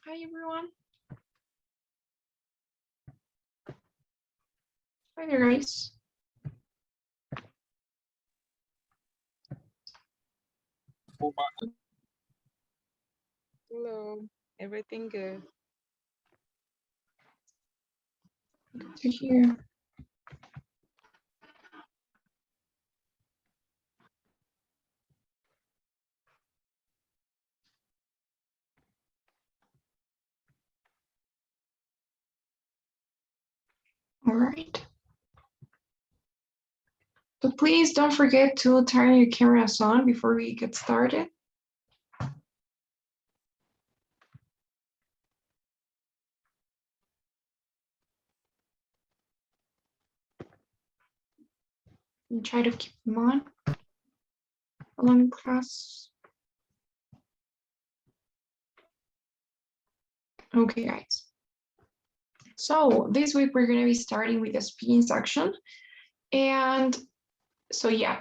Hi, everyone. Hi there, guys. Hello, everything good? Good to hear. All right. So please don't forget to turn your cameras on before we get started. And try to keep them on along class. Okay, guys. So this week we're going to be starting with the speaking section. And so, yeah,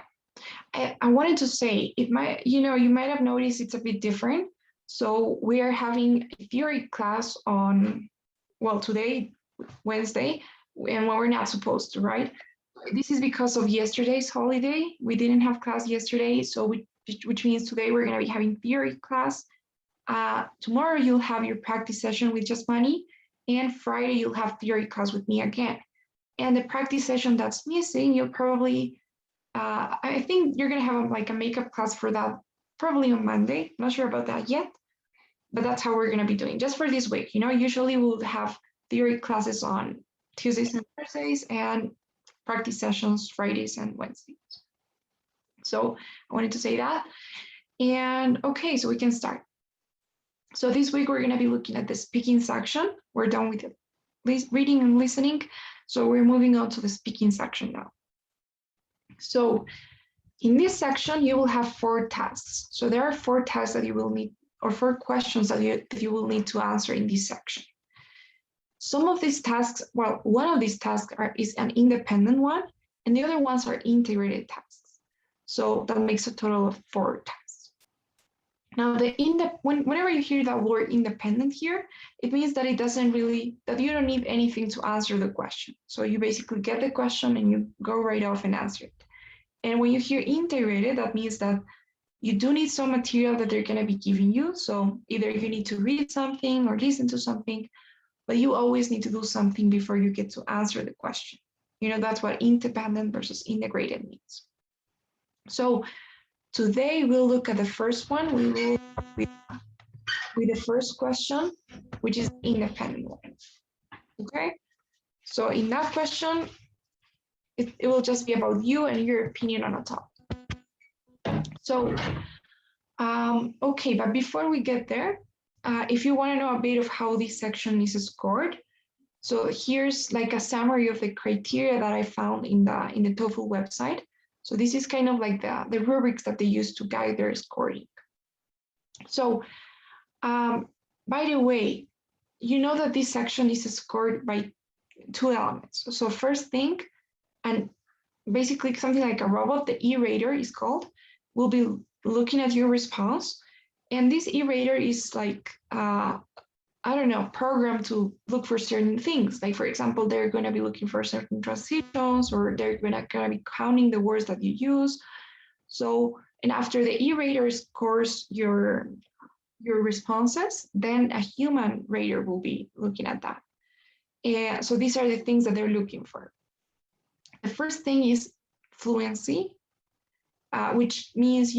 I wanted to say, you might have noticed it's a bit different. So we are having a theory class on, well, today, Wednesday, and when we're not supposed to, right? This is because of yesterday's holiday. We didn't have class yesterday, so which means today we're going to be having theory class. Tomorrow you'll have your practice session with Jasmani, and Friday you'll have theory class with me again. And the practice session that's missing, you'll probably, I think you're going to have like a makeup class for that probably on Monday. Not sure about that yet, but that's how we're going to be doing just for this week. Usually we'll have theory classes on Tuesdays and Thursdays and practice sessions Fridays and Wednesdays. So I wanted to say that. And okay, so we can start. So this week we're going to be looking at the speaking section. We're done with the reading and listening. So we're moving on to the speaking section now. So in this section, you will have 4 tasks. So there are 4 tasks that you will need, or 4 questions that you will need to answer in this section. Some of these tasks, well, one of these tasks is an independent one, and the other ones are integrated tasks. So that makes a total of 4 tasks. Now, whenever you hear that word independent here, it means that that you don't need anything to answer the question. So you basically get the question and you go right off and answer it. And when you hear integrated, that means that you do need some material that they're going to be giving you. So either you need to read something or listen to something, but you always need to do something before you get to answer the question. That's what independent versus integrated means. So today we'll look at the first one. We will with the first question, which is independent one. Okay. So in that question, it will just be about you and your opinion on a topic. So, okay, but before we get there, if you want to know a bit of how this section is scored, so here's like a summary of the criteria that I found in the TOEFL website. So this is kind of like the rubrics that they use to guide their scoring. So, by the way, you know that this section is scored by 2 elements. So first thing, and basically something like a robot, the e-rater is called, will be looking at your response. And this e-rater is like, I don't know, programmed to look for certain things. Like, for example, they're going to be looking for certain transitions, or they're going to be counting the words that you use. So, and after the e-rater scores your responses, then a human rater will be looking at that. And so these are the things that they're looking for. The first thing is fluency, which means,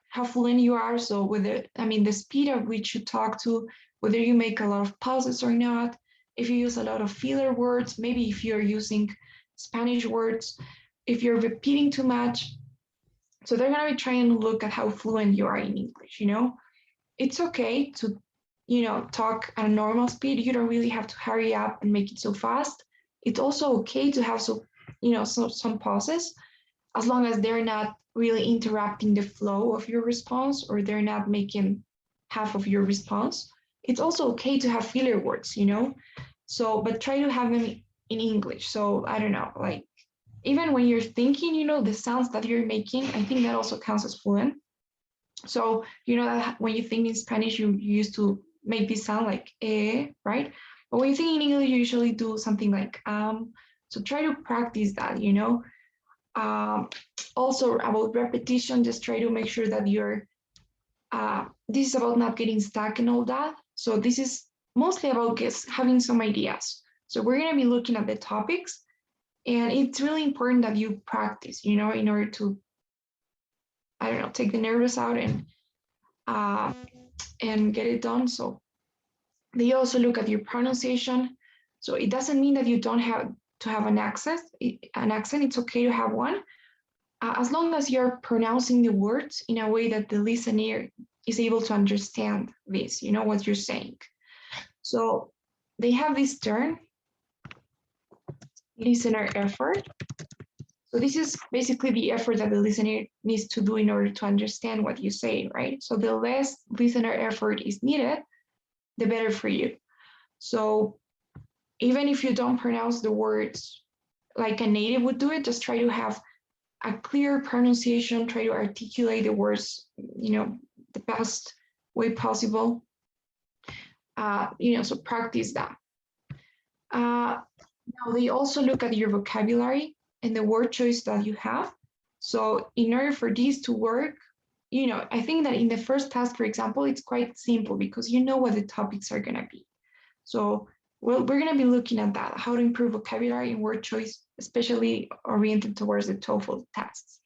how fluent you are. So the speed at which you talk to, whether you make a lot of pauses or not, if you use a lot of filler words, maybe if you're using Spanish words, if you're repeating too much. So they're going to be trying to look at how fluent you are in English, It's okay to, talk at a normal speed. You don't really have to hurry up and make it so fast. It's also okay to have some pauses, as long as they're not really interrupting the flow of your response, or they're not making half of your response. It's also okay to have filler words, So, but try to have them in English. So I don't know, like even when you're thinking, the sounds that you're making, I think that also counts as fluent. So, that when you think in Spanish, you used to make this sound like right? But when you think in English, you usually do something like so try to practice that, you know. Also about repetition, just try to make sure that you're this is about not getting stuck and all that. So this is mostly about just having some ideas. So we're going to be looking at the topics, and it's really important that you practice, you know, in order to, I don't know, take the nerves out and get it done. So they also look at your pronunciation. So it doesn't mean that you don't have to have an accent. It's okay to have one, as long as you're pronouncing the words in a way that the listener is able to understand this, you know, what you're saying. So they have this term, listener effort. So this is basically the effort that the listener needs to do in order to understand what you say, right? So the less listener effort is needed, the better for you. So even if you don't pronounce the words like a native would do it, just try to have a clear pronunciation, try to articulate the words, you know, the best way possible. You know, so practice that. Now they also look at your vocabulary and the word choice that you have. So in order for these to work, you know, I think that in the first task, for example, it's quite simple because you know what the topics are going to be. So we're going to be looking at that, how to improve vocabulary and word choice, especially oriented towards the TOEFL tasks.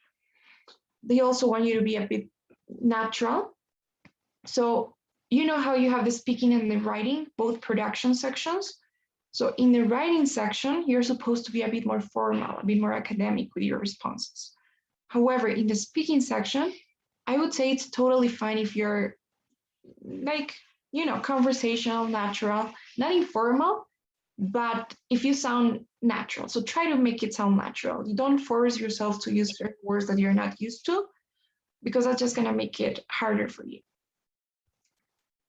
They also want you to be a bit natural. So you know how you have the speaking and the writing, both production sections. So in the writing section, you're supposed to be a bit more formal, a bit more academic with your responses. However, in the speaking section, I would say it's totally fine if you're like, you know, conversational, natural, not informal, but if you sound natural. So try to make it sound natural. You don't force yourself to use certain words that you're not used to, because that's just going to make it harder for you.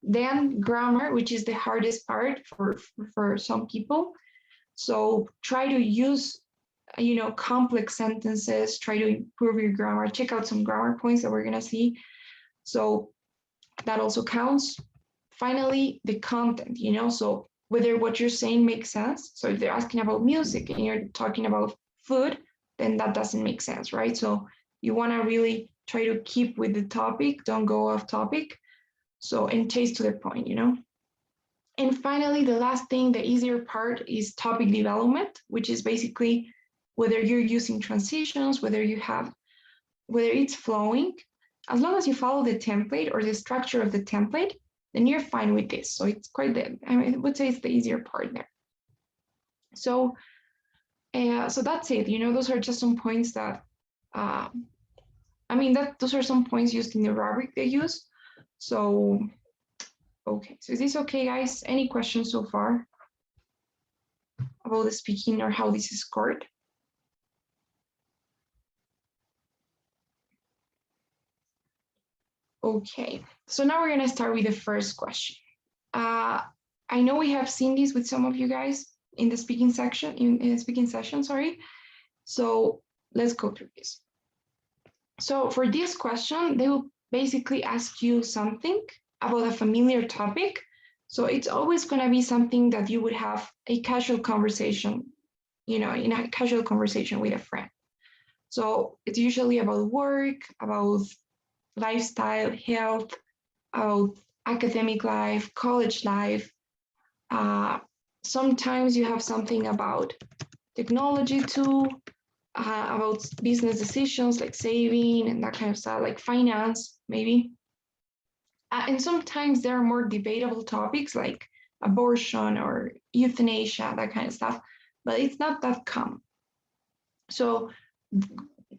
Then grammar, which is the hardest part for some people. So try to use, you know, complex sentences, try to improve your grammar, check out some grammar points that we're going to see. So that also counts. Finally, the content, you know, so whether what you're saying makes sense. So if they're asking about music and you're talking about food, then that doesn't make sense, right? So you want to really try to keep with the topic, don't go off topic. So, and chase to the point, you know. And finally, the last thing, the easier part is topic development, which is basically whether you're using transitions, whether it's flowing. As long as you follow the template or the structure of the template, then you're fine with this. So it's quite I would say it's the easier part there. So, so that's it. You know, those are just some points that, those are some points used in the rubric they use. So, okay. So is this okay, guys? Any questions so far about the speaking or how this is scored? Okay. So now we're going to start with the first question. I know we have seen this with some of you guys in the speaking section, in the speaking session, sorry. So let's go through this. So for this question, they will basically ask you something about a familiar topic. So it's always going to be something that you would have a casual conversation, you know, in a casual conversation with a friend. So it's usually about work, about lifestyle, health, about academic life, college life. Sometimes you have something about technology too, about business decisions like saving and that kind of stuff, like finance, maybe. And sometimes there are more debatable topics like abortion or euthanasia, that kind of stuff, but it's not that common. So,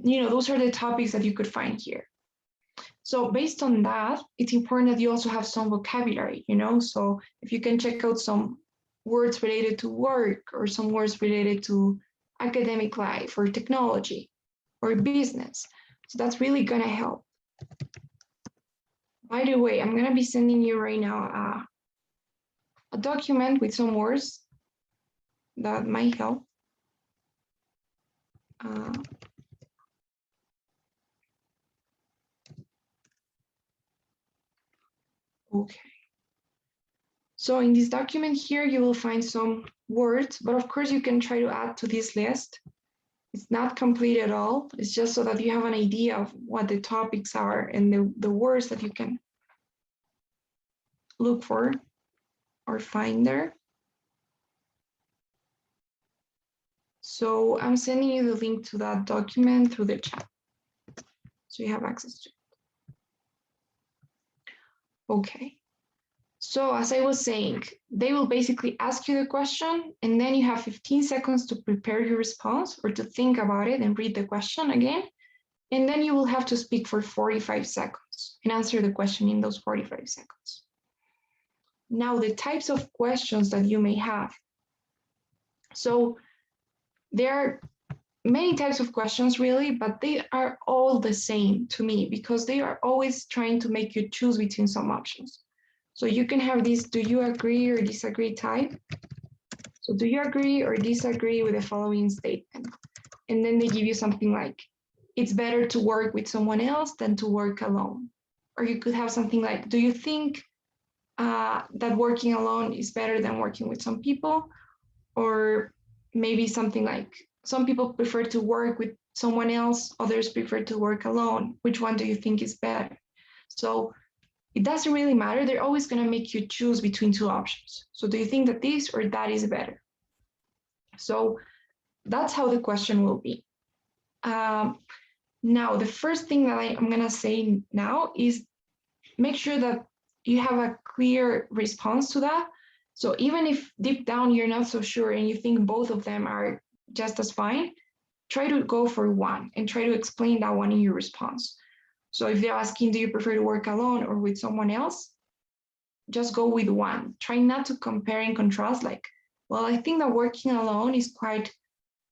you know, those are the topics that you could find here. So based on that, it's important that you also have some vocabulary, you know, so if you can check out some words related to work or some words related to academic life or technology or business. So that's really going to help. By the way, I'm going to be sending you right now a document with some words that might help. Okay. So in this document here, you will find some words, but of course you can try to add to this list. It's not complete at all. It's just so that you have an idea of what the topics are and the words that you can look for or find there. So I'm sending you the link to that document through the chat, so you have access to it. Okay. So as I was saying, they will basically ask you the question, and then you have 15 seconds to prepare your response or to think about it and read the question again. And then you will have to speak for 45 seconds and answer the question in those 45 seconds. Now, the types of questions that you may have. So there are many types of questions really, but they are all the same to me because they are always trying to make you choose between some options. So you can have this, do you agree or disagree type? So do you agree or disagree with the following statement? And then they give you something like, it's better to work with someone else than to work alone. Or you could have something like, do you think that working alone is better than working with some people? Or maybe something like, some people prefer to work with someone else, others prefer to work alone. Which one do you think is better? So it doesn't really matter. They're always going to make you choose between two options. So do you think that this or that is better? So that's how the question will be. Now, the first thing that I'm going to say now is make sure that you have a clear response to that. So even if deep down you're not so sure and you think both of them are just as fine, try to go for one and try to explain that one in your response. So if they're asking, do you prefer to work alone or with someone else? Just go with one. Try not to compare and contrast like, well, I think that working alone is quite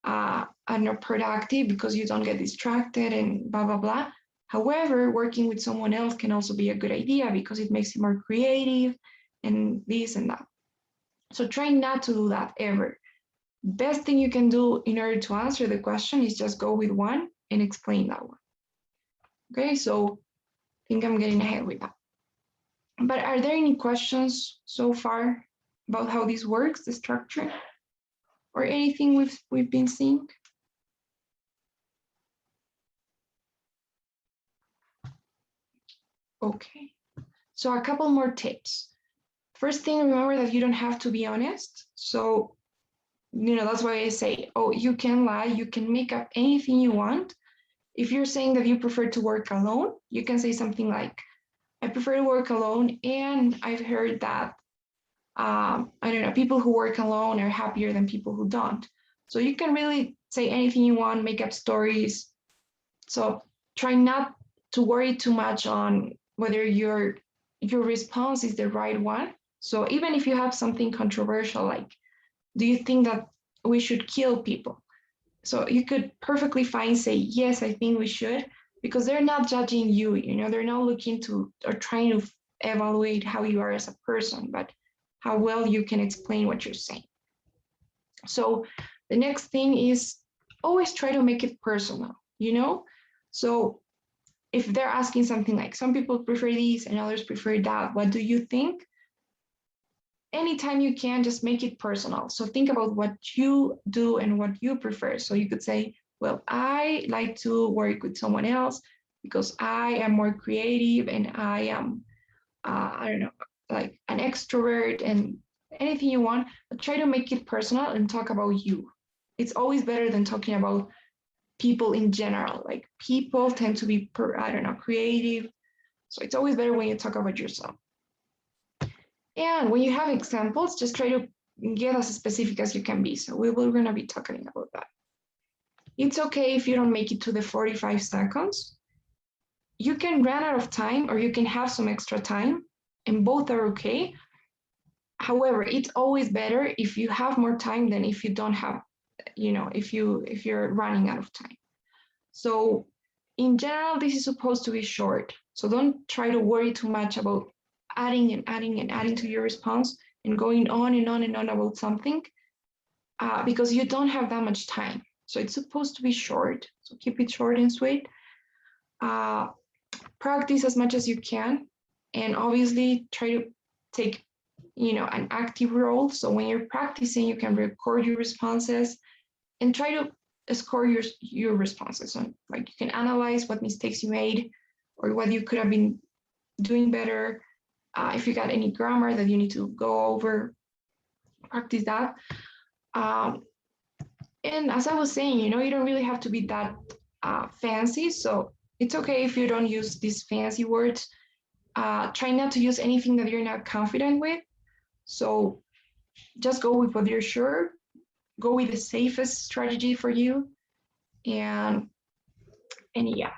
productive because you don't get distracted and blah, blah, blah. However, working with someone else can also be a good idea because it makes you more creative and this and that. So try not to do that ever. Best thing you can do in order to answer the question is just go with one and explain that one. Okay, so I think I'm getting ahead with that. But are there any questions so far about how this works, the structure, or anything we've been seeing? Okay, so a couple more tips. First thing, remember that you don't have to be honest. So, that's why I say, oh, you can lie, you can make up anything you want. If you're saying that you prefer to work alone, you can say something like, I prefer to work alone, and I've heard that, I don't know, people who work alone are happier than people who don't. So you can really say anything you want, make up stories. So try not to worry too much on whether your response is the right one. So even if you have something controversial, like, do you think that we should kill people? So you could perfectly fine say, yes, I think we should, because they're not judging you, they're not looking to or trying to evaluate how you are as a person, but how well you can explain what you're saying. So the next thing is always try to make it personal, So if they're asking something like, some people prefer these and others prefer that, what do you think? Anytime you can, just make it personal. So think about what you do and what you prefer. So you could say, well, I like to work with someone else because I am more creative and I am, I don't know, like an extrovert, and anything you want, but try to make it personal and talk about you. It's always better than talking about people in general. Like people tend to be, creative. So it's always better when you talk about yourself. And when you have examples, just try to get as specific as you can be. So we're going to be talking about that. It's okay if you don't make it to the 45 seconds. You can run out of time or you can have some extra time, and both are okay. However, it's always better if you have more time than if you don't have, if you're running out of time. So in general, this is supposed to be short. So don't try to worry too much about adding and adding and adding to your response and going on and on and on about something because you don't have that much time. So it's supposed to be short. So keep it short and sweet. Practice as much as you can. And obviously try to take an active role. So when you're practicing, you can record your responses and try to score your responses. So like you can analyze what mistakes you made or what you could have been doing better. If you got any grammar that you need to go over, practice that. And as I was saying, you don't really have to be that fancy. So it's okay if you don't use these fancy words. Try not to use anything that you're not confident with. So just go with what you're sure. Go with the safest strategy for you. And yeah.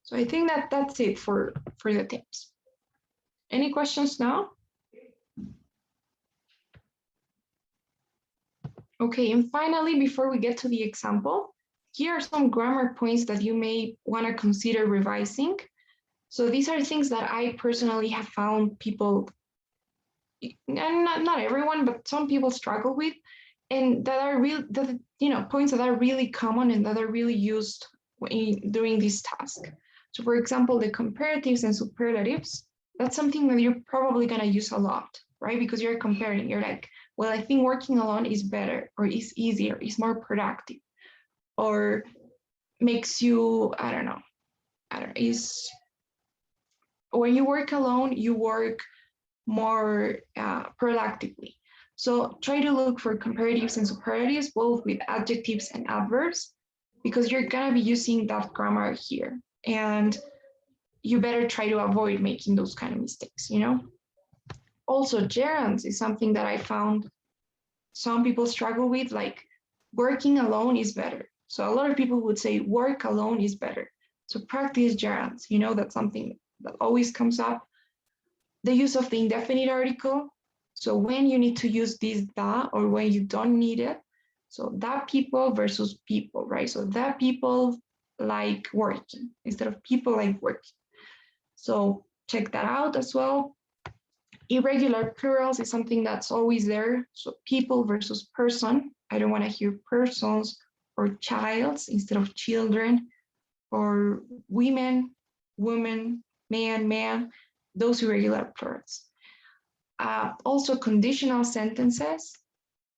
So I think that's it for the tips. Any questions now? Okay, and finally, before we get to the example, here are some grammar points that you may want to consider revising. So these are things that I personally have found people, and not everyone, but some people struggle with, and that are real, points that are really common and that are really used during this task. So for example, the comparatives and superlatives, that's something that you're probably going to use a lot, right? Because you're comparing, you're like, well, I think working alone is better or is easier, is more productive, or makes you, I don't know, is when you work alone, you work more productively. So try to look for comparatives and superlatives, both with adjectives and adverbs, because you're gonna be using that grammar here. And you better try to avoid making those kind of mistakes, Also, gerunds is something that I found some people struggle with, like working alone is better. So a lot of people would say work alone is better. So practice gerunds, that's something that always comes up. The use of the indefinite article. So when you need to use this that or when you don't need it. So that people versus people, right? So that people like working instead of people like working. So check that out as well. Irregular plurals is something that's always there. So people versus person. I don't want to hear persons or childs instead of children, or women, woman, man. Those irregular plurals. Also conditional sentences.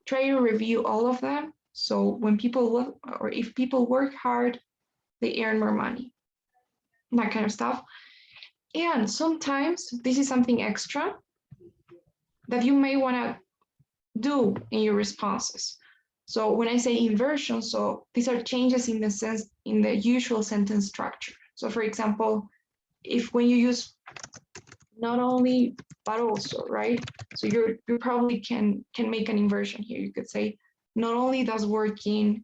Try to review all of them. So when people work, or if people work hard, they earn more money. That kind of stuff. And sometimes this is something extra that you may want to do in your responses. So when I say inversion, so these are changes in the usual sentence structure. So for example, if when you use not only but also, right? So you probably can make an inversion here. You could say not only does working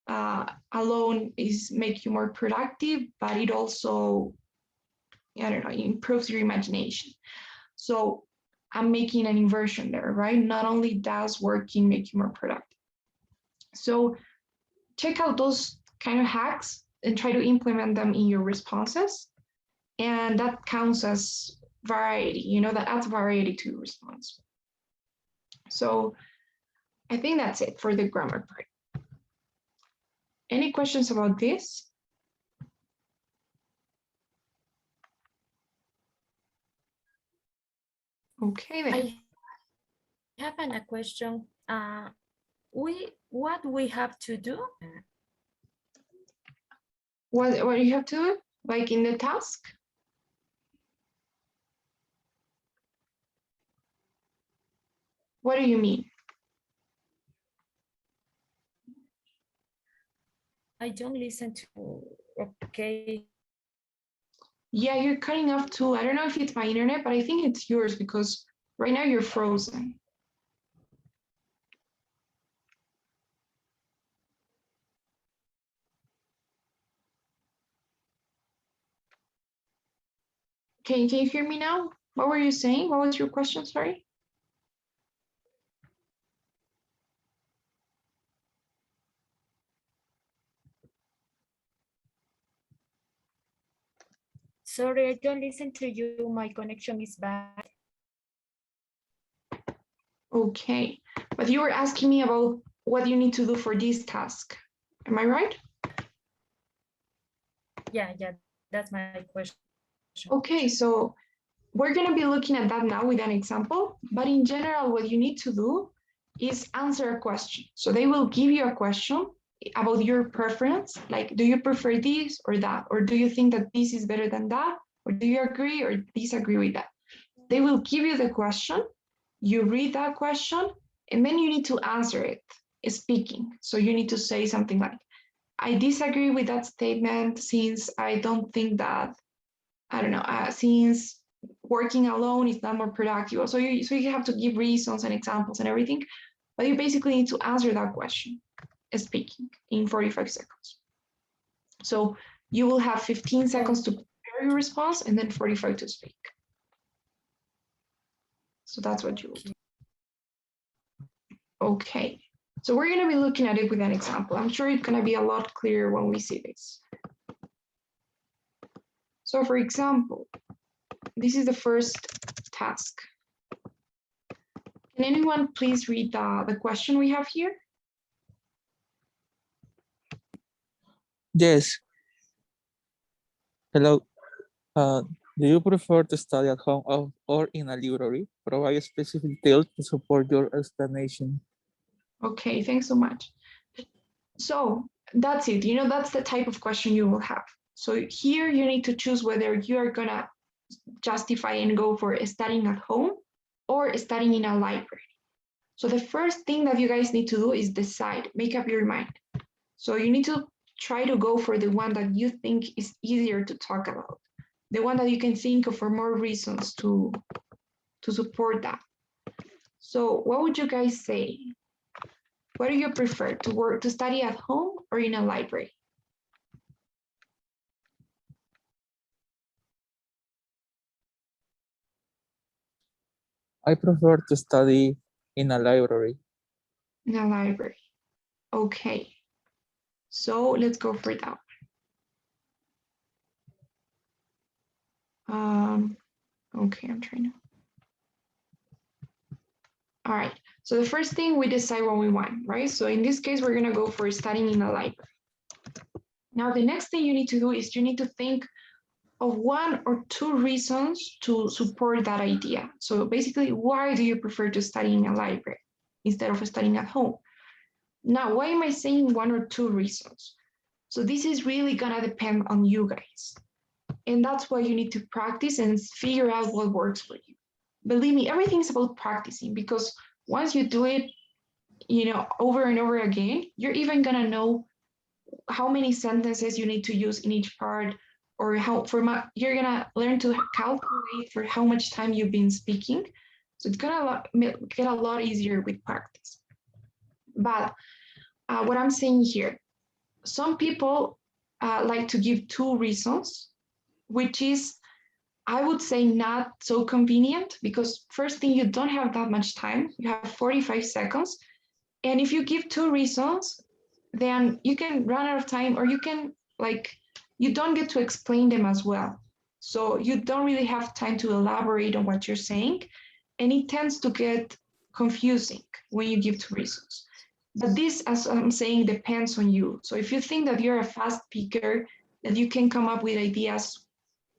alone is make you more productive, but it also, I don't know, improves your imagination. So I'm making an inversion there, right? Not only does working make you more productive. So check out those kind of hacks and try to implement them in your responses. And that counts as variety, that adds variety to your response. So I think that's it for the grammar part. Any questions about this? Okay, then. I have a question. What we have to do? What do you have to do? Like in the task? What do you mean? I don't listen to, okay. Yeah, you're cutting off too. I don't know if it's my internet, but I think it's yours because right now you're frozen. Can you hear me now? What were you saying? What was your question? Sorry. Sorry, I don't listen to you. My connection is bad. Okay, but you were asking me about what you need to do for this task. Am I right? Yeah, that's my question. Okay, so we're going to be looking at that now with an example, but in general, what you need to do is answer a question. So they will give you a question about your preference, like, do you prefer this or that? Or do you think that this is better than that? Or do you agree or disagree with that? They will give you the question, you read that question, and then you need to answer it speaking. So you need to say something like, I disagree with that statement since I don't think that, I don't know, since working alone is not more productive. So you have to give reasons and examples and everything, but you basically need to answer that question speaking in 45 seconds. So you will have 15 seconds to prepare your response and then 45 to speak. So that's what you will do. Okay, so we're going to be looking at it with an example. I'm sure it's going to be a lot clearer when we see this. So for example, this is the first task. Can anyone please read the question we have here? Yes. Hello. Do you prefer to study at home or in a library? Provide specific details to support your explanation. Okay, thanks so much. So that's it. You know, that's the type of question you will have. So here you need to choose whether you are going to justify and go for studying at home or studying in a library. So the first thing that you guys need to do is decide, make up your mind. So you need to try to go for the one that you think is easier to talk about, the one that you can think of for more reasons to support that. So what would you guys say? What do you prefer, to study at home or in a library? I prefer to study in a library. In a library. Okay. So let's go for that one. Okay, I'm trying to. All right. So the first thing, we decide what we want, right? So in this case, we're going to go for studying in a library. Now, the next thing you need to do is you need to think of one or two reasons to support that idea. So basically, why do you prefer to study in a library instead of studying at home? Now, why am I saying one or two reasons? So this is really gonna depend on you guys. And that's why you need to practice and figure out what works for you. Believe me, everything's about practicing, because once you do it, you know, over and over again, you're even gonna know how many sentences you need to use in each part, or you're gonna learn to calculate for how much time you've been speaking. So it's gonna get a lot easier with practice. But what I'm saying here, some people like to give two reasons, which is, I would say, not so convenient, because first thing, you don't have that much time. You have 45 seconds. And if you give two reasons, then you can run out of time, or you can, like, you don't get to explain them as well. So you don't really have time to elaborate on what you're saying. And it tends to get confusing when you give two reasons. But this, as I'm saying, depends on you. So if you think that you're a fast speaker, that you can come up with ideas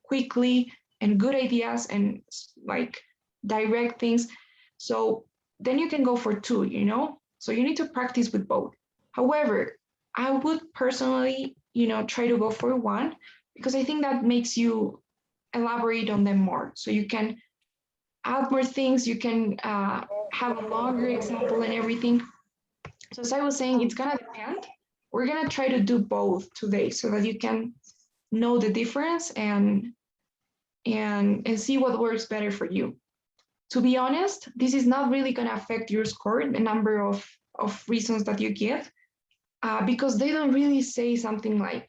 quickly and good ideas and like direct things, so then you can go for two, you know? So you need to practice with both. However, I would personally, you know, try to go for one, because I think that makes you elaborate on them more. So you can add more things, you can have a longer example and everything. So as I was saying, it's gonna depend. We're gonna try to do both today so that you can know the difference and see what works better for you. To be honest, this is not really gonna affect your score, the number of reasons that you give, because they don't really say something like,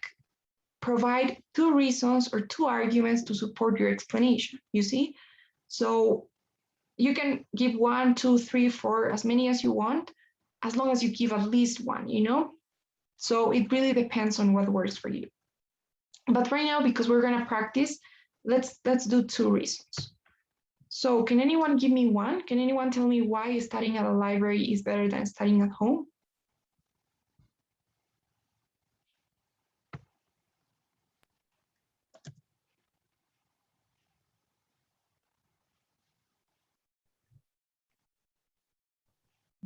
provide two reasons or two arguments to support your explanation, you see? So you can give 1, 2, 3, 4, as many as you want, as long as you give at least one, you know? So it really depends on what works for you. But right now, because we're gonna practice, let's do two reasons. So can anyone give me one? Can anyone tell me why studying at a library is better than studying at home?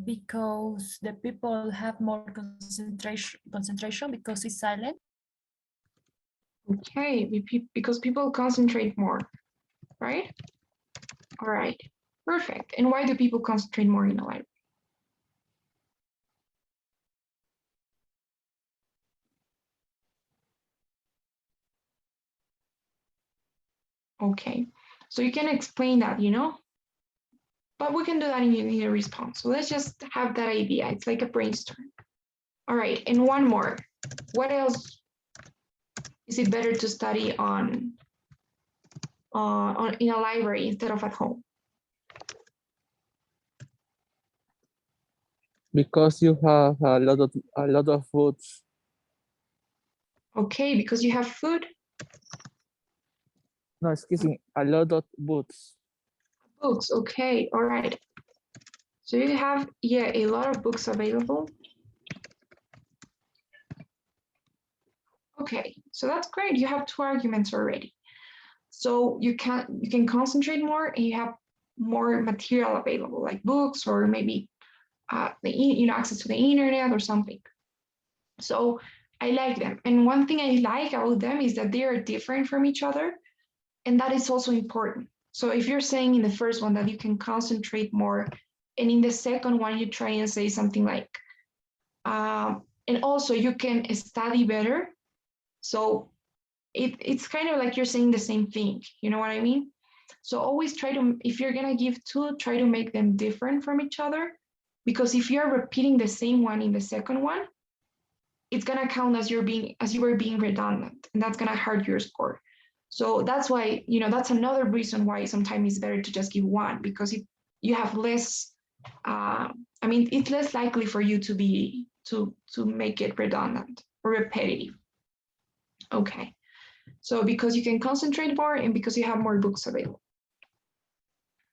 Because the people have more concentration because it's silent. Okay, because people concentrate more, right? All right, perfect. And why do people concentrate more in a library? Okay, so you can explain that, but we can do that in a response. So let's just have that idea. It's like a brainstorm. All right, and one more. What else is it better to study in a library instead of at home? Because you have a lot of books. Okay, because you have food, No, excuse me, a lot of books. books. Okay, all right. So you have, yeah, a lot of books available. Okay, so that's great. You have two arguments already. So you can concentrate more and you have more material available, like books or maybe access to the internet or something. So I like them. And one thing I like about them is that they are different from each other. And that is also important. So if you're saying in the first one that you can concentrate more, and in the second one, you try and say something like, and also you can study better. So it's kind of like you're saying the same thing. You know what I mean? So always try to, if you're going to give two, try to make them different from each other. Because if you're repeating the same one in the second one, it's going to count as you were being redundant, and that's going to hurt your score. So that's why, that's another reason why sometimes it's better to just give one, because you have less, it's less likely for you to make it redundant or repetitive. Okay. So because you can concentrate more and because you have more books available.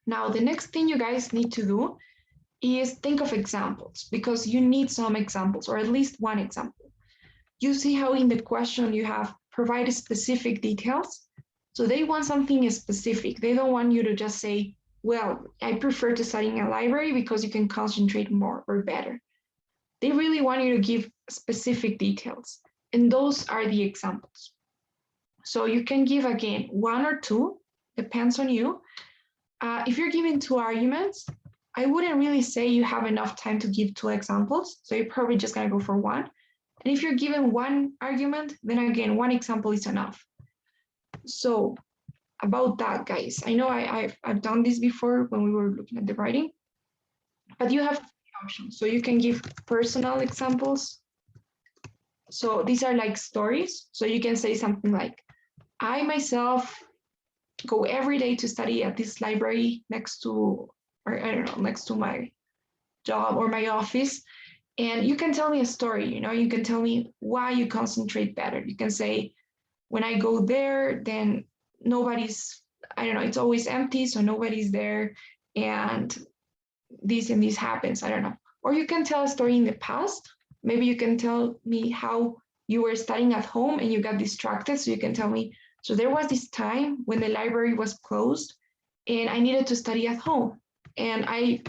Now, the next thing you guys need to do is think of examples, because you need some examples, or at least one example. You see how in the question you have provide specific details. So they want something specific. They don't want you to just say, well, I prefer to study in a library because you can concentrate more or better. They really want you to give specific details. And those are the examples. So you can give, again, one or two, depends on you. If you're giving two arguments, I wouldn't really say you have enough time to give two examples. So you're probably just going to go for one. And if you're given one argument, then again, one example is enough. So about that, guys, I know I've done this before when we were looking at the writing, but you have options. So you can give personal examples. So these are like stories. So you can say something like, I myself go every day to study at this library next to my job or my office. And you can tell me a story, you can tell me why you concentrate better. You can say, when I go there, then it's always empty, so nobody's there. And this happens, I don't know. Or you can tell a story in the past. Maybe you can tell me how you were studying at home and you got distracted. So you can tell me, so there was this time when the library was closed and I needed to study at home. And I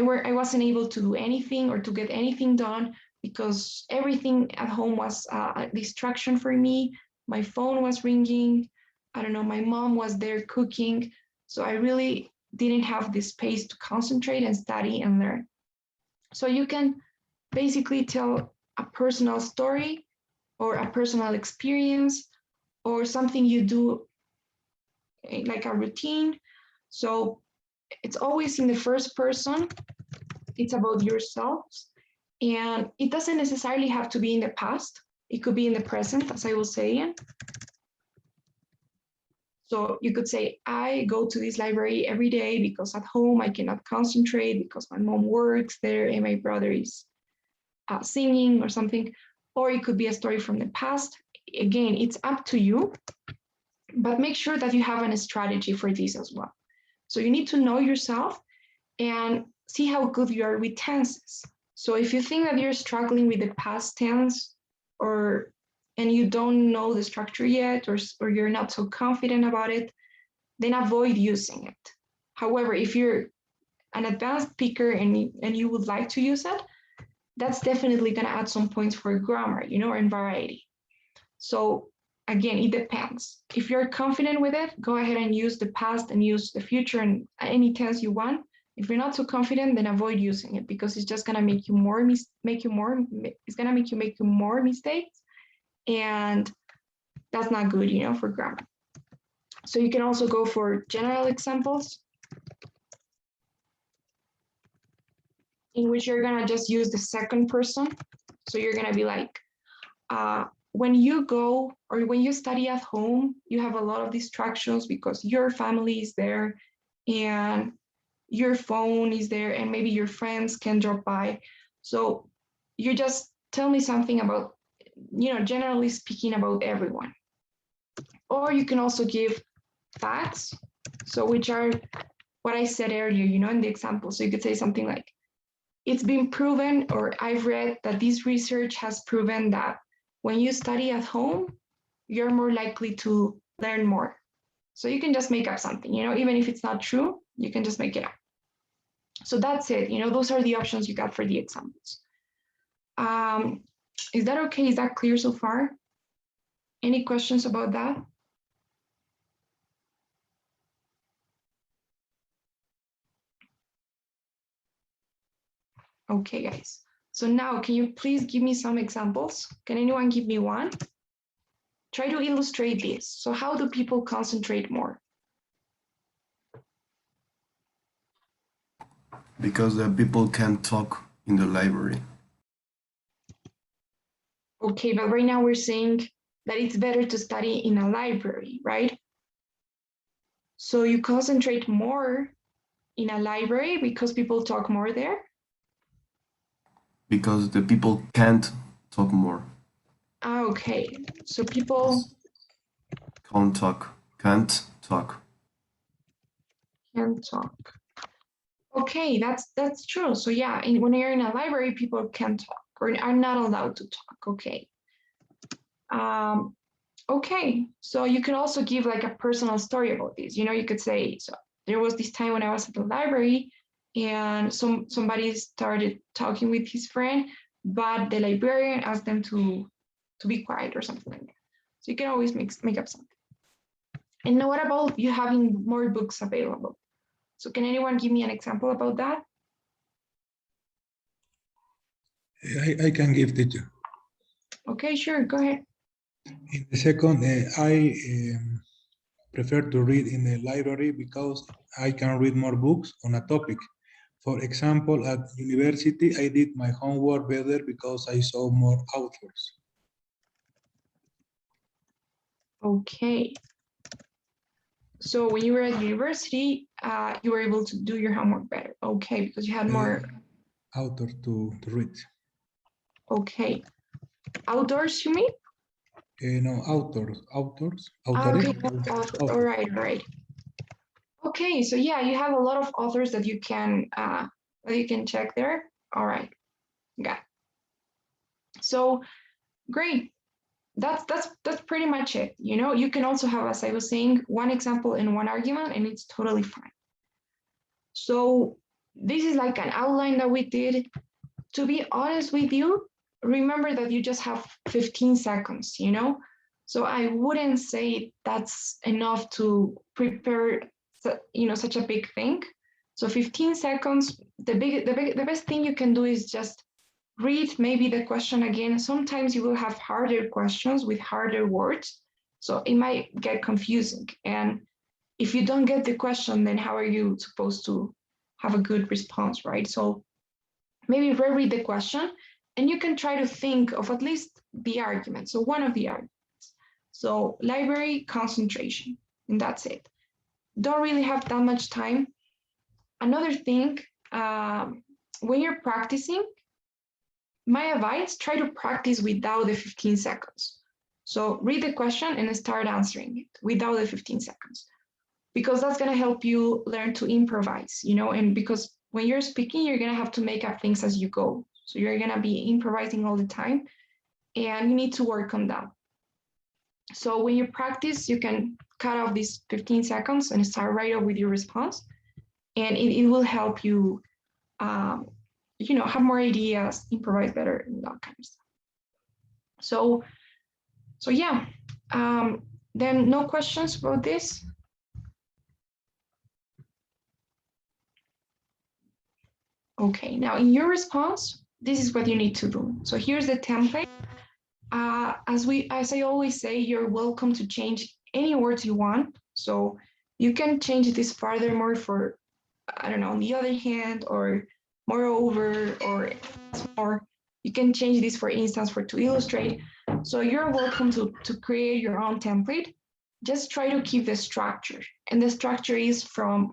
wasn't able to do anything or to get anything done because everything at home was a distraction for me. My phone was ringing. I don't know, my mom was there cooking. So I really didn't have the space to concentrate and study and learn. So you can basically tell a personal story or a personal experience or something you do like a routine. So it's always in the first person. It's about yourself. And it doesn't necessarily have to be in the past. It could be in the present, as I was saying. So you could say, I go to this library every day because at home I cannot concentrate because my mom works there and my brother is singing or something. Or it could be a story from the past. Again, it's up to you, but make sure that you have a strategy for this as well. So you need to know yourself and see how good you are with tenses. So if you think that you're struggling with the past tense and you don't know the structure yet, or you're not so confident about it, then avoid using it. However, if you're an advanced speaker and you would like to use it, that's definitely going to add some points for grammar, you know, and variety. So again, it depends. If you're confident with it, go ahead and use the past and use the future and any tense you want. If you're not so confident, then avoid using it because it's just gonna make you more mistakes, and that's not good, you know, for grammar. So you can also go for general examples in which you're gonna just use the second person. So you're gonna be like, when you go or when you study at home, you have a lot of distractions because your family is there and your phone is there and maybe your friends can drop by. So you just tell me something about, you know, generally speaking about everyone. Or you can also give facts, so which are what I said earlier, you know, in the example. So you could say something like, it's been proven, or I've read that this research has proven that when you study at home, you're more likely to learn more. So you can just make up something, you know, even if it's not true, you can just make it up. So that's it, you know, those are the options you got for the examples. Is that okay? Is that clear so far? Any questions about that? Okay, guys. So now, can you please give me some examples? Can anyone give me one? Try to illustrate this. So how do people concentrate more? Because the people can't talk in the library. Okay, but right now we're saying that it's better to study in a library, right? So you concentrate more in a library because people talk more there? Because the people can't talk more. Ah, okay. So people Can't talk. Can't talk. can talk. Okay, that's true. So yeah, when you're in a library, people can talk or are not allowed to talk. Okay. Okay, so you can also give like a personal story about this. You know, you could say, so there was this time when I was at the library and somebody started talking with his friend, but the librarian asked them to be quiet or something like that. So you can always make up something. And what about you having more books available? So can anyone give me an example about that? I can give teacher. Okay, sure, go ahead. In the second, I prefer to read in the library because I can read more books on a topic. For example, at university, I did my homework better because I saw more authors. Okay. So when you were at university, you were able to do your homework better. Okay, because you had more. Authors to read. Okay. Outdoors, you mean? No, authors. Okay. Authors. All right, all right. Okay, so yeah, you have a lot of authors that you can check there. All right, got it. So great. That's pretty much it. You know, you can also have, as I was saying, one example and one argument, and it's totally fine. So this is like an outline that we did. To be honest with you, remember that you just have 15 seconds, you know? So I wouldn't say that's enough to prepare, you know, such a big thing. So 15 seconds, the best thing you can do is just read maybe the question again. Sometimes you will have harder questions with harder words, so it might get confusing. And if you don't get the question, then how are you supposed to have a good response, right? So maybe reread the question and you can try to think of at least the argument. So one of the arguments. So library, concentration, and that's it. Don't really have that much time. Another thing, when you're practicing, my advice, try to practice without the 15 seconds. So read the question and start answering it without the 15 seconds, because that's going to help you learn to improvise, you know, and because when you're speaking, you're going to have to make up things as you go. So you're going to be improvising all the time and you need to work on that. So when you practice, you can cut off these 15 seconds and start right up with your response. and it will help you, you know, have more ideas, improvise better, and that kind of stuff. So yeah, then no questions about this? Okay, now in your response, this is what you need to do. So here's the template. As I always say, you're welcome to change any words you want. So you can change this furthermore for, I don't know, on the other hand, or moreover, or more. You can change this, for instance, for to illustrate. So you're welcome to create your own template. Just try to keep the structure. And the structure is from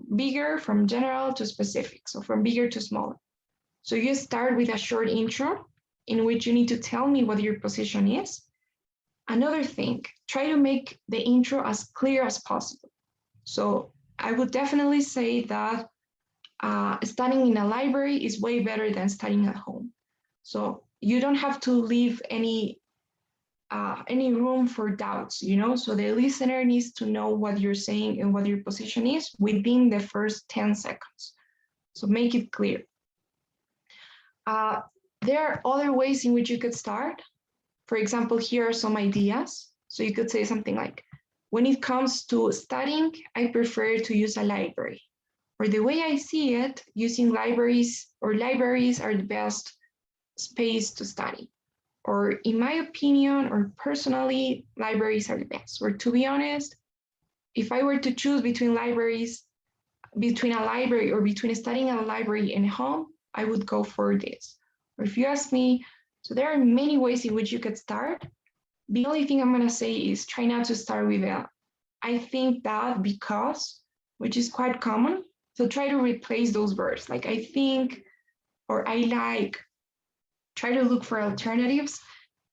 general to specific. So from bigger to smaller. So you start with a short intro in which you need to tell me what your position is. Another thing, try to make the intro as clear as possible. So I would definitely say that studying in a library is way better than studying at home. So you don't have to leave any room for doubts, you know? So the listener needs to know what you're saying and what your position is within the first 10 seconds. So make it clear. There are other ways in which you could start. For example, here are some ideas. So you could say something like, when it comes to studying, I prefer to use a library. Or the way I see it, using libraries are the best space to study. Or in my opinion, or personally, libraries are the best. Or to be honest, if I were to choose between a library or between studying at a library and home, I would go for this. Or if you ask me, so there are many ways in which you could start. The only thing I'm going to say is try not to start with I think that, because, which is quite common. So try to replace those words like I think or I like. Try to look for alternatives.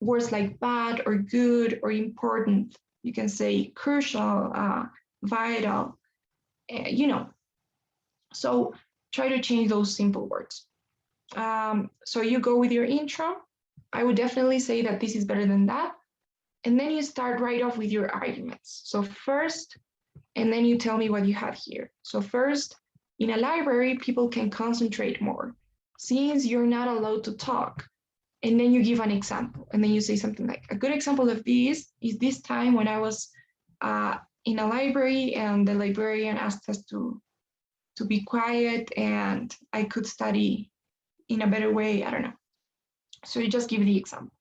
Words like bad or good or important. You can say crucial, vital, you know. So try to change those simple words. So you go with your intro. I would definitely say that this is better than that. And then you start right off with your arguments. So first, and then you tell me what you have here. So first, in a library, people can concentrate more since you're not allowed to talk. And then you give an example. And then you say something like, a good example of this is this time when I was in a library and the librarian asked us to be quiet and I could study in a better way. I don't know. So you just give the example.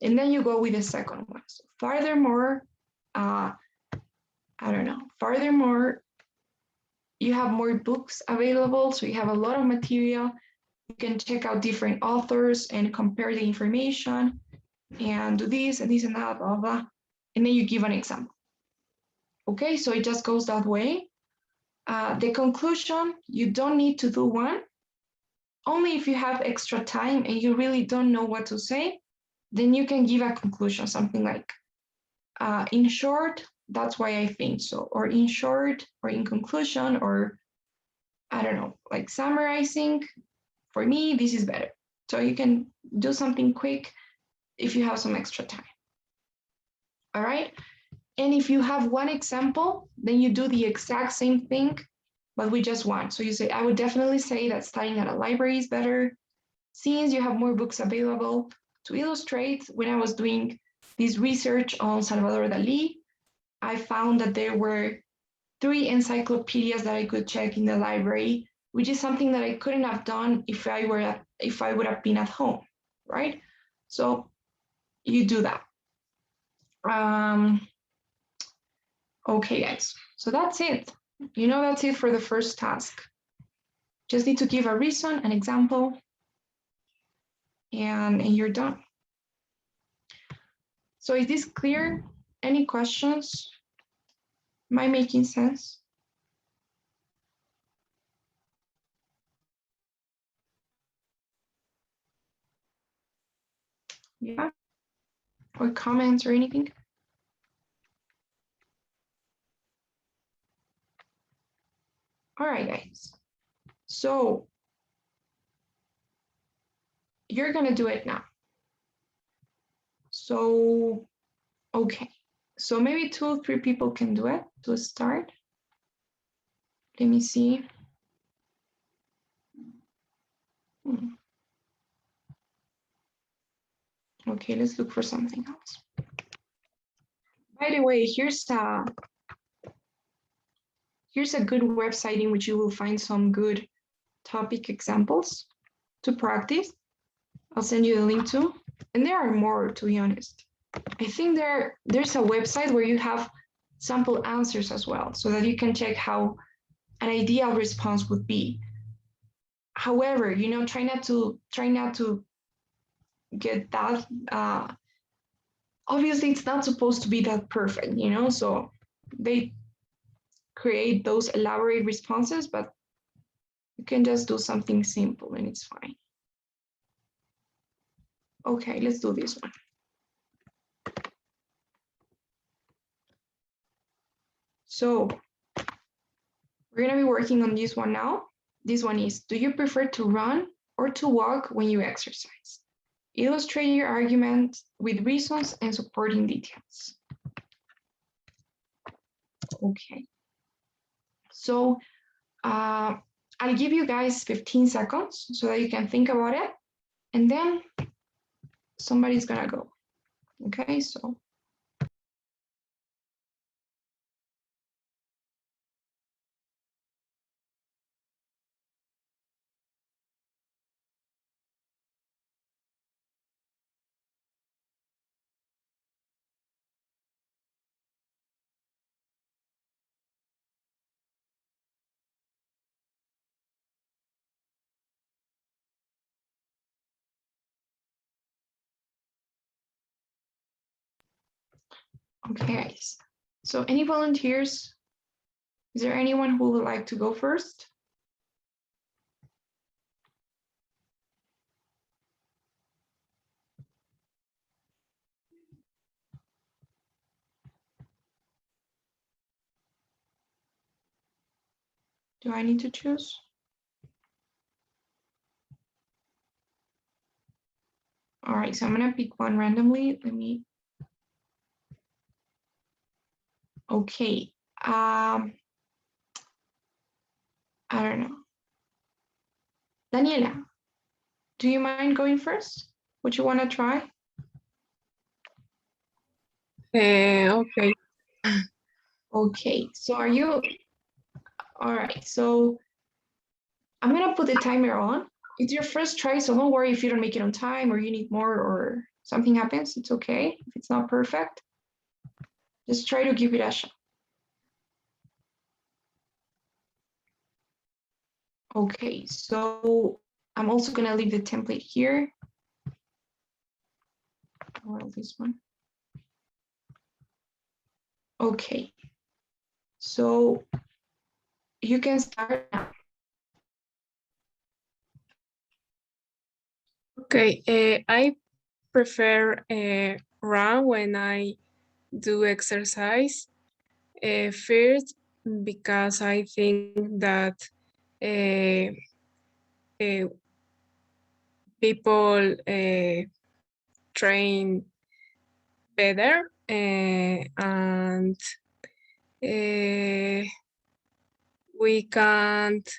And then you go with the second one. So furthermore, I don't know. Furthermore, you have more books available. So you have a lot of material. You can check out different authors and compare the information and do this and this and that, blah, blah. And then you give an example. Okay, so it just goes that way. The conclusion, you don't need to do one. Only if you have extra time and you really don't know what to say, then you can give a conclusion, something like, in short, that's why I think so, or in short, or in conclusion, or I don't know, like summarizing, for me, this is better. So you can do something quick if you have some extra time. All right. And if you have one example, then you do the exact same thing, but with just one. So you say, I would definitely say that studying at a library is better since you have more books available. To illustrate, when I was doing this research on Salvador Dali, I found that there were 3 encyclopedias that I could check in the library, which is something that I couldn't have done if I would have been at home, right? So you do that. Okay, guys, so that's it. You know, that's it for the first task. Just need to give a reason, an example, and you're done. So is this clear? Any questions? Am I making sense? Yeah? Or comments or anything? All right, guys. So you're gonna do it now. So, okay. So maybe 2 or 3 people can do it to start. Let me see. Okay, let's look for something else. By the way, here's a good website in which you will find some good topic examples to practice. I'll send you the link to, and there are more, to be honest. I think there's a website where you have sample answers as well, so that you can check how an ideal response would be. However, try not to get that. Obviously, it's not supposed to be that perfect, so they create those elaborate responses, but you can just do something simple and it's fine. Okay, let's do this one. So we're going to be working on this one now. This one is, do you prefer to run or to walk when you exercise? Illustrate your argument with reasons and supporting details. Okay. So I'll give you guys 15 seconds so that you can think about it. And then somebody's going to go. Okay, so. Okay, guys. So any volunteers? Is there anyone who would like to go first? Do I need to choose? All right, so I'm gonna pick one randomly. Okay. I don't know. Daniela, do you mind going first? Would you want to try? Okay. Okay, so are you? All right, so I'm gonna put the timer on. It's your first try, so don't worry if you don't make it on time or you need more or something happens. It's okay if it's not perfect. Just try to give it a shot. Okay, so I'm also gonna leave the template here. Well, this one. Okay, so you can start now. Okay. I prefer run when I do exercise. First, because I think that people train better and we can't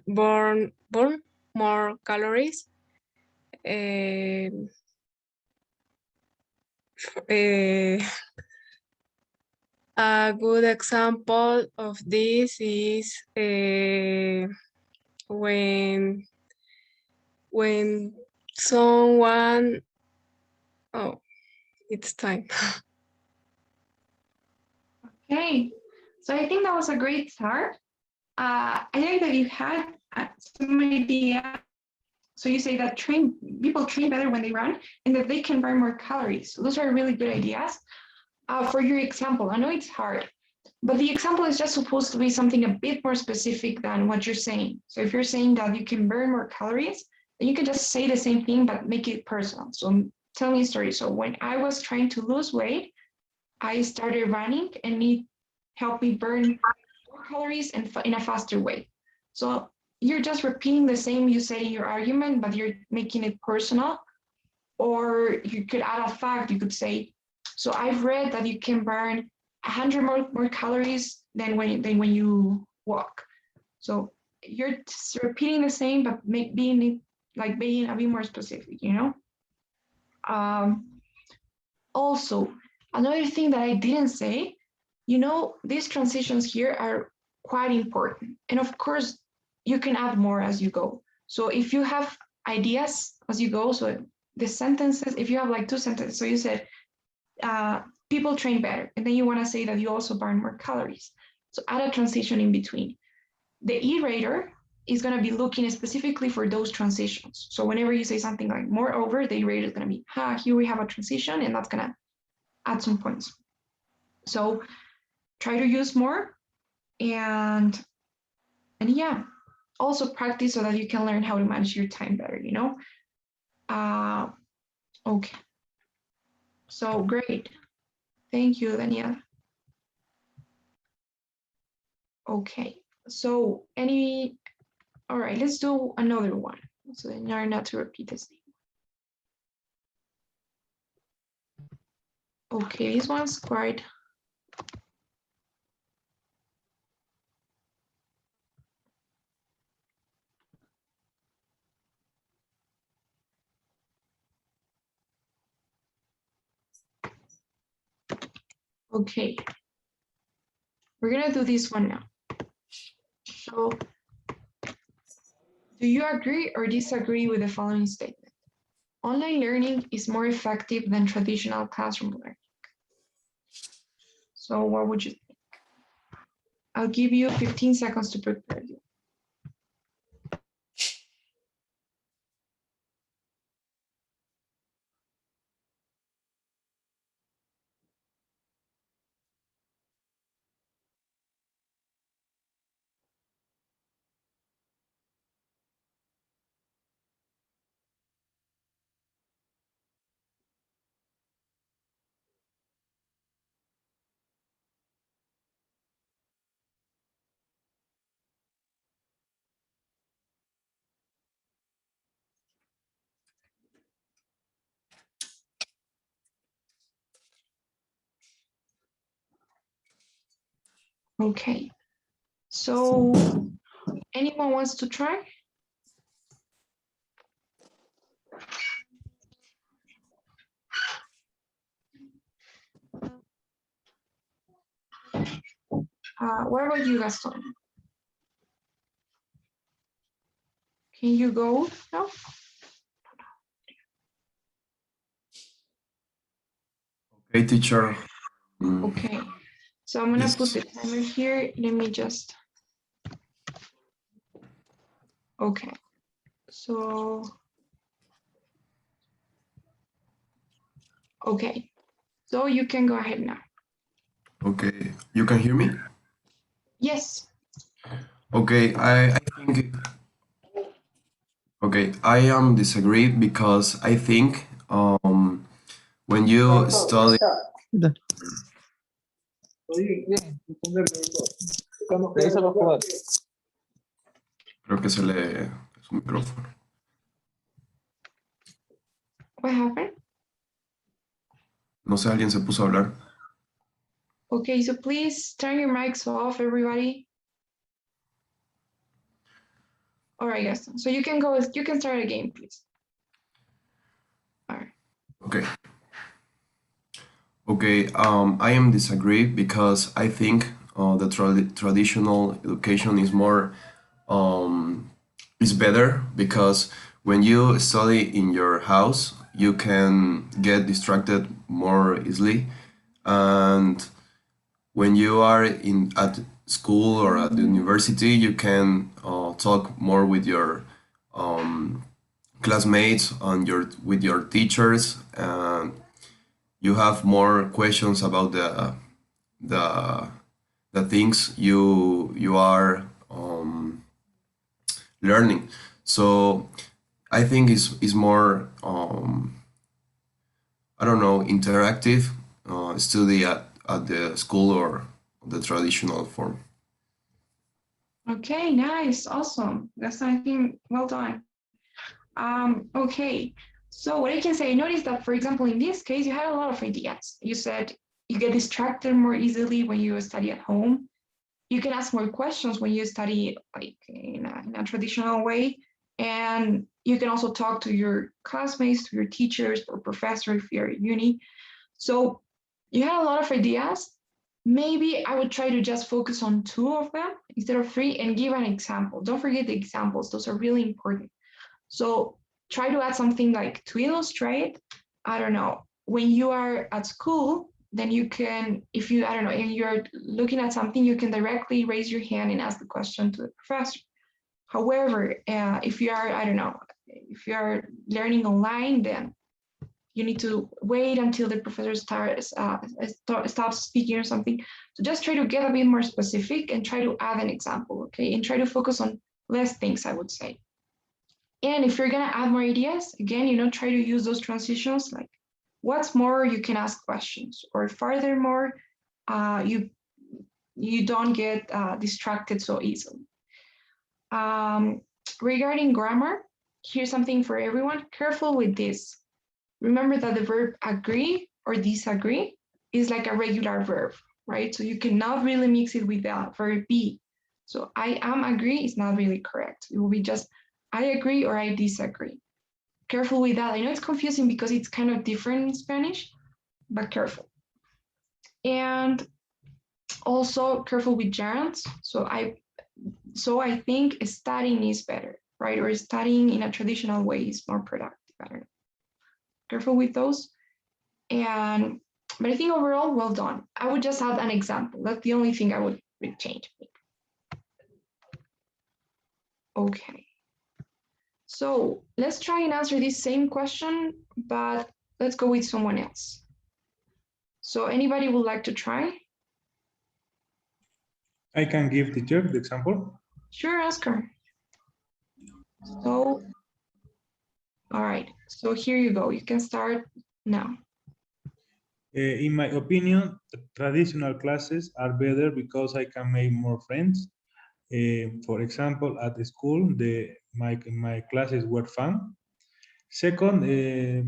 burn more calories. A good example of this is when someone, oh, it's time. Okay, so I think that was a great start. I like that you had some idea. So you say that people train better when they run and that they can burn more calories. So those are really good ideas. For your example, I know it's hard, but the example is just supposed to be something a bit more specific than what you're saying. So if you're saying that you can burn more calories, then you can just say the same thing, but make it personal. So tell me a story. So when I was trying to lose weight, I started running and it helped me burn more calories and in a faster way. So you're just repeating the same you said in your argument, but you're making it personal. Or you could add a fact. You could say, so I've read that you can burn 100 more calories than when you walk. So you're just repeating the same, but being a bit more specific, Also, another thing that I didn't say, these transitions here are quite important. And of course, you can add more as you go. So if you have ideas as you go, so the sentences, if you have like 2 sentences, so you said, people train better, and then you want to say that you also burn more calories. So add a transition in between. The e-rater is going to be looking specifically for those transitions. So whenever you say something like moreover, the e-rater is going to be, here we have a transition, and that's going to add some points. So try to use more, and yeah, also practice so that you can learn how to manage your time better, Okay. So great. Thank you, Danielle. Okay, so all right, let's do another one. So then you're not to repeat this thing. Okay, this one's quite. Okay, we're gonna do this one now. So, do you agree or disagree with the following statement? Online learning is more effective than traditional classroom learning. So what would you think? I'll give you 15 seconds to prepare you. Okay, so anyone wants to try? What about you, Gaston? Can you go now? Okay, teacher. Okay, so I'm gonna Yes. put the timer here. Let me just. Okay, so. Okay, so you can go ahead now. Okay, you can hear me? Yes. Okay, I think. Okay, I am disagree because I think when you study. Creo que se le su micrófono. What happened? No sé, alguien se puso a hablar. Okay, so please turn your mics off, everybody. All right, Gaston. So you can go. You can start again, please. All right. Okay. Okay, I am disagree because I think the traditional education is more is better because when you study in your house, you can get distracted more easily, and when you are at school or at the university, you can talk more with your classmates and with your teachers, and you have more questions about the things you are learning. So I think it's more I don't know, interactive study at the school or the traditional form. Okay, nice, awesome. That's something well done. Okay, so what I can say, notice that, for example, in this case, you had a lot of ideas. You said you get distracted more easily when you study at home. You can ask more questions when you study like in a traditional way. And you can also talk to your classmates, to your teachers or professor if you're at uni. So you had a lot of ideas. Maybe I would try to just focus on 2 of them instead of 3 and give an example. Don't forget the examples. Those are really important. So try to add something like to illustrate, I don't know, when you are at school, then you can, if you, I don't know, and you're looking at something, you can directly raise your hand and ask the question to the professor. However, if you are, I don't know, if you are learning online, then you need to wait until the professor stops speaking or something. So just try to get a bit more specific and try to add an example, okay? And try to focus on less things, I would say. And if you're gonna add more ideas, again, try to use those transitions like what's more, you can ask questions, or furthermore, you don't get distracted so easily. Regarding grammar, here's something for everyone. Careful with this. Remember that the verb agree or disagree is like a regular verb, right? So you cannot really mix it with the verb be. So I am agree is not really correct. It will be just I agree or I disagree. Careful with that. I know it's confusing because it's kind of different in Spanish, but careful. And also careful with gerunds. So I think studying is better, right? Or studying in a traditional way is more productive. I don't know. Careful with those. But I think overall, well done. I would just add an example. That's the only thing I would change. Okay. So let's try and answer this same question, but let's go with someone else. So anybody would like to try? I can give the example. Sure, Oscar. So, all right. So here you go. You can start now. In my opinion, traditional classes are better because I can make more friends. For example, at the school, my classes were fun. Second,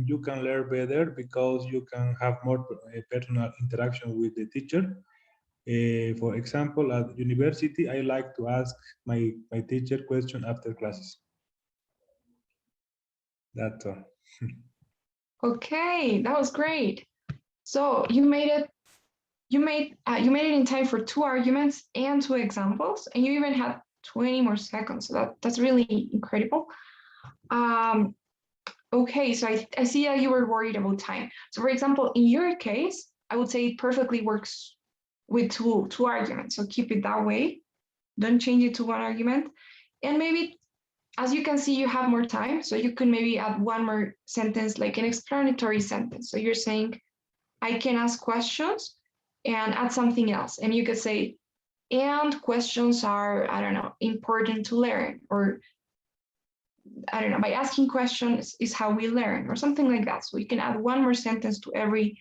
you can learn better because you can have more personal interaction with the teacher. For example, at university, I like to ask my teacher question after classes. That's all. Okay, that was great. So you made it in time for 2 arguments and 2 examples, and you even had 20 more seconds. So that's really incredible. Okay, so I see that you were worried about time. So for example, in your case, I would say it perfectly works with two arguments. So keep it that way. Don't change it to 1 argument. And maybe, as you can see, you have more time. So you can maybe add 1 more sentence, like an explanatory sentence. So you're saying, I can ask questions and add something else. And you could say, and questions are, I don't know, important to learn, or I don't know, by asking questions is how we learn, or something like that. So you can add 1 more sentence to every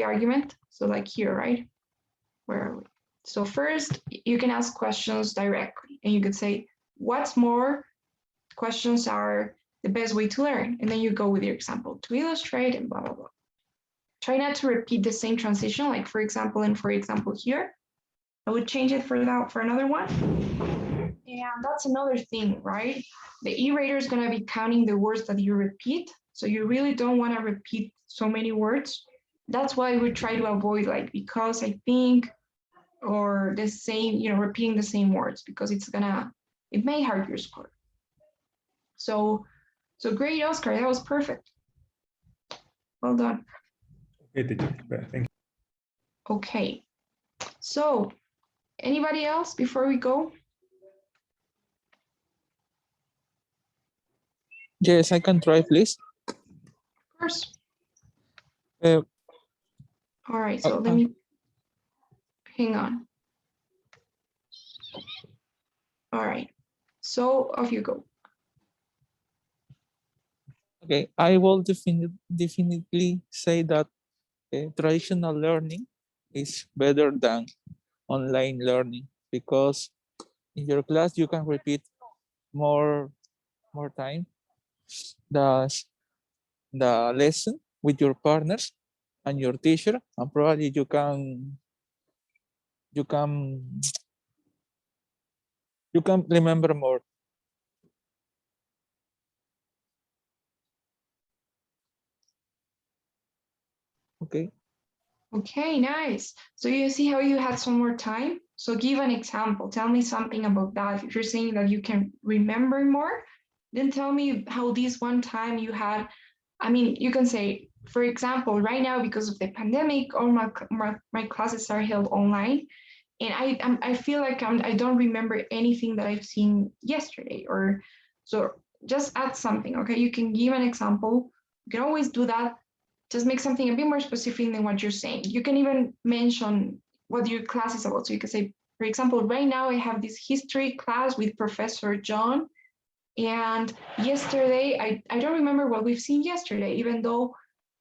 argument. So like here, right? Where are we? So first, you can ask questions directly, and you could say, what's more, questions are the best way to learn. And then you go with your example to illustrate and blah, blah, blah. Try not to repeat the same transition, like for example, and for example here. I would change it for another one. And that's another thing, right? The e-rater is going to be counting the words that you repeat. So you really don't want to repeat so many words. That's why we try to avoid like, because I think, or the same, repeating the same words, because it may hurt your score. So great, Oscar, that was perfect. Well done. Okay, teacher. Thank you. Okay, so anybody else before we go? Yes, I can try, please. Of course. Uh, All right, so let me, hang on. All right, so off you go. Okay, I will definitely say that traditional learning is better than online learning, because in your class you can repeat more time the lesson with your partners and your teacher, and probably you can remember more. Okay. Okay, nice. So you see how you had some more time? So give an example. Tell me something about that. If you're saying that you can remember more, then tell me how this one time you had, I mean, you can say, for example, right now, because of the pandemic, all my classes are held online. And I feel like I don't remember anything that I've seen yesterday. Or so just add something, okay? You can give an example. You can always do that. Just make something a bit more specific than what you're saying. You can even mention what your class is about. So you can say, for example, right now I have this history class with Professor John. And yesterday, I don't remember what we've seen yesterday, even though,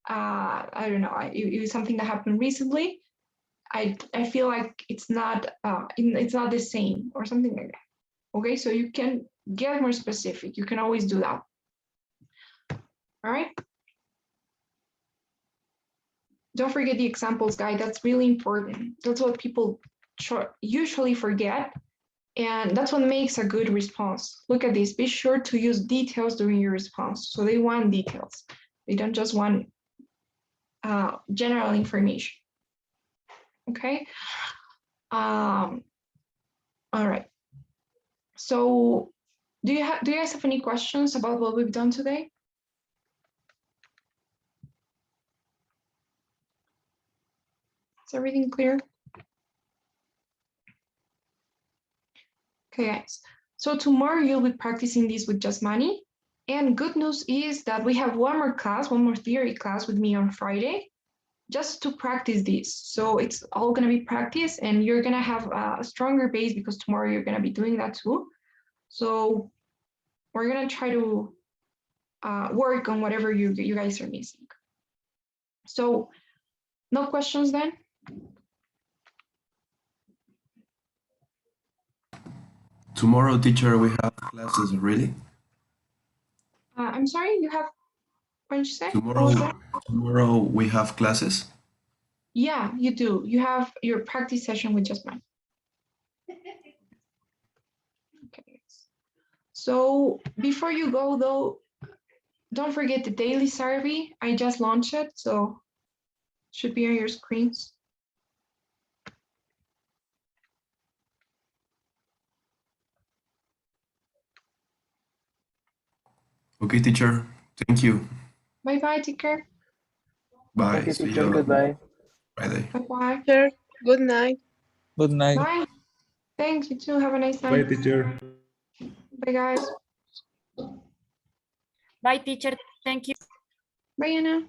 I don't know, it was something that happened recently. I feel like it's not the same or something like that. Okay, so you can get more specific. You can always do that. All right. Don't forget the examples guide. That's really important. That's what people usually forget. And that's what makes a good response. Look at this. Be sure to use details during your response. So they want details. They don't just want general information. Okay. All right. So do you guys have any questions about what we've done today? Is everything clear? Okay, guys. So tomorrow you'll be practicing this with Jasmani. And good news is that we have one more theory class with me on Friday, just to practice this. So it's all going to be practice, and you're going to have a stronger base because tomorrow you're going to be doing that too. So we're going to try to work on whatever you guys are missing. So no questions then? Tomorrow, teacher, we have classes, really? I'm sorry, you have, what did you say? Tomorrow we have classes? Yeah, you do. You have your practice session with Jasmine. Okay. So before you go though, don't forget the daily survey. I just launched it, so it should be on your screens. Okay, teacher. Thank you. Bye-bye, take care. Bye. Thank you, See teacher. you Goodbye. Friday. Bye-bye. Sure. Good night. Good night. Bye. Thanks, you too. Have a nice Bye, night. teacher. Bye, guys. Bye, teacher. Thank you. Bye, Anna.